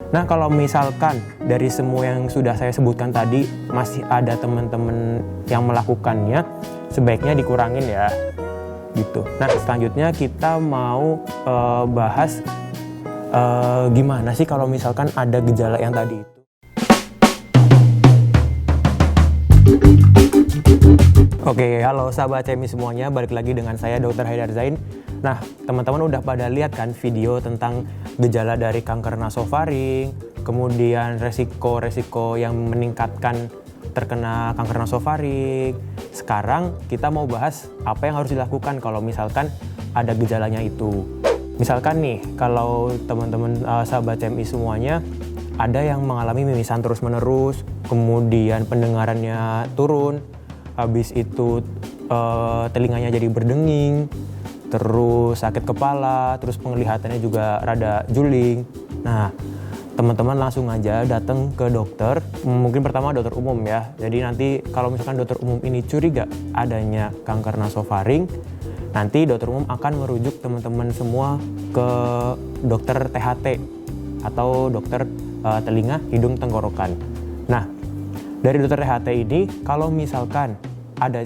Nah, kalau misalkan dari semua yang sudah saya sebutkan tadi masih ada teman-teman yang melakukannya, sebaiknya dikurangin ya, gitu. Nah, selanjutnya kita mau bahas gimana sih kalau misalkan ada gejala yang tadi itu. Oke, halo sahabat CMI semuanya, balik lagi dengan saya Dr. Haidar Zain. Nah, teman-teman udah pada lihat kan video tentang gejala dari kanker nasofaring, kemudian resiko-resiko yang meningkatkan terkena kanker nasofaring. Sekarang kita mau bahas apa yang harus dilakukan kalau misalkan ada gejalanya itu. Misalkan nih, kalau teman-teman sahabat CMI semuanya ada yang mengalami mimisan terus-menerus, kemudian pendengarannya turun, habis itu telinganya jadi berdenging, terus sakit kepala, terus penglihatannya juga rada juling. Nah, teman-teman langsung aja datang ke dokter, mungkin pertama dokter umum ya. Jadi nanti kalau misalkan dokter umum ini curiga adanya kanker nasofaring, nanti dokter umum akan merujuk teman-teman semua ke dokter THT atau dokter telinga, hidung, tenggorokan. Nah, dari dokter THT ini kalau misalkan ada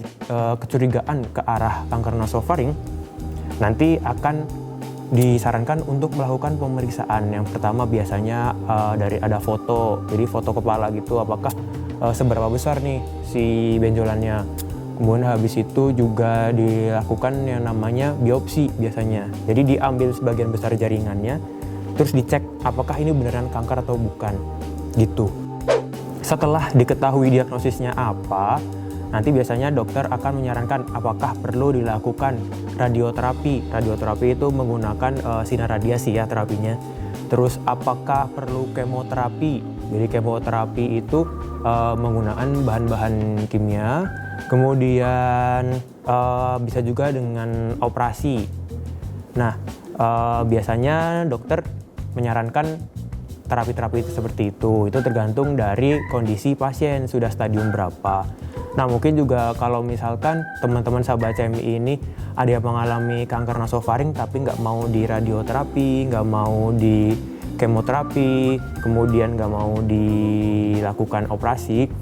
kecurigaan ke arah kanker nasofaring, nanti akan disarankan untuk melakukan pemeriksaan. Yang pertama biasanya dari ada foto, jadi foto kepala gitu, apakah seberapa besar nih si benjolannya. Kemudian habis itu juga dilakukan yang namanya biopsi biasanya. Jadi diambil sebagian besar jaringannya, terus dicek apakah ini beneran kanker atau bukan, gitu. Setelah diketahui diagnosisnya apa, nanti biasanya dokter akan menyarankan apakah perlu dilakukan radioterapi. Radioterapi itu menggunakan sinar radiasi ya terapinya. Terus apakah perlu kemoterapi? Jadi kemoterapi itu menggunakan bahan-bahan kimia. Kemudian bisa juga dengan operasi. Nah, biasanya dokter menyarankan terapi-terapi itu seperti itu. Itu tergantung dari kondisi pasien, sudah stadium berapa. Nah, mungkin juga kalau misalkan teman-teman sahabat CMI ini ada yang mengalami kanker nasofaring tapi nggak mau di radioterapi, nggak mau di kemoterapi, kemudian nggak mau dilakukan operasi,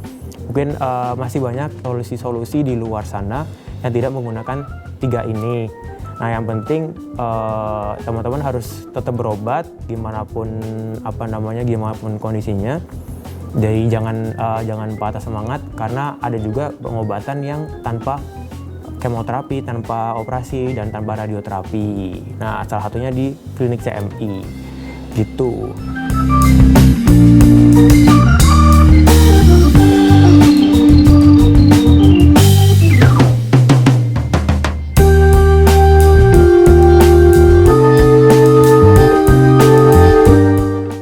mungkin masih banyak solusi-solusi di luar sana yang tidak menggunakan tiga ini. Nah, yang penting teman-teman harus tetap berobat gimanapun gimanapun kondisinya. Jadi jangan patah semangat, karena ada juga pengobatan yang tanpa kemoterapi, tanpa operasi, dan tanpa radioterapi. Nah, salah satunya di klinik CMI gitu.